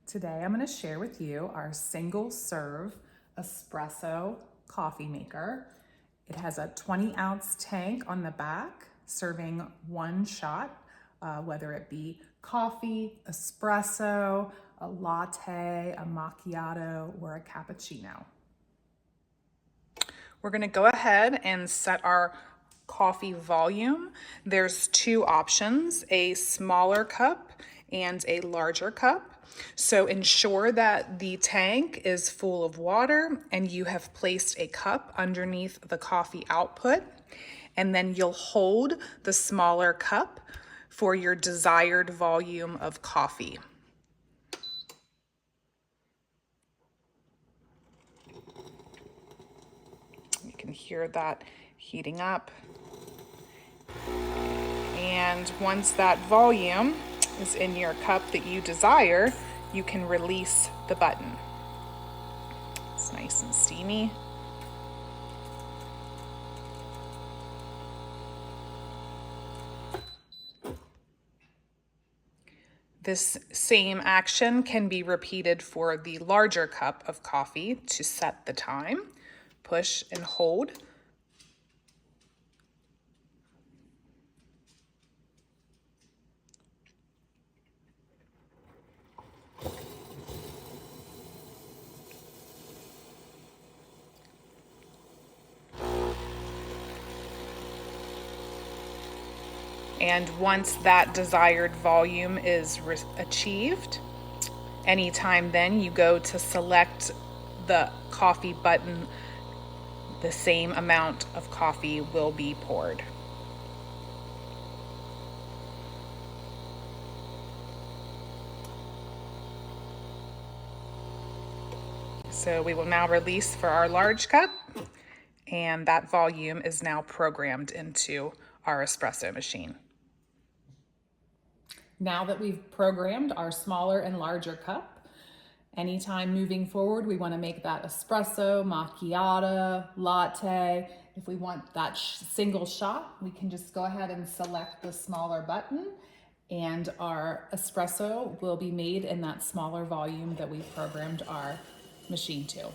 Today I'm going to share with you our single serve espresso coffee maker. It has a 20-ounce tank on the back serving one shot, whether it be coffee, espresso, a latte, a macchiato, or a cappuccino. We're going to go ahead and set our coffee volume. There's two options, a smaller cup and a larger cup. So ensure that the tank is full of water and you have placed a cup underneath the coffee output, and then you'll hold the smaller cup for your desired volume of coffee. You can hear that heating up. And once that volume is in your cup that you desire, you can release the button. It's nice and steamy. This same action can be repeated for the larger cup of coffee. To set the time, push and hold. And once that desired volume is achieved, anytime then you go to select the coffee button, the same amount of coffee will be poured. So we will now release for our large cup, and that volume is now programmed into our espresso machine. Now that we've programmed our smaller and larger cup, anytime moving forward, we want to make that espresso, macchiato, latte. If we want that single shot, we can just go ahead and select the smaller button, and our espresso will be made in that smaller volume that we programmed our machine to.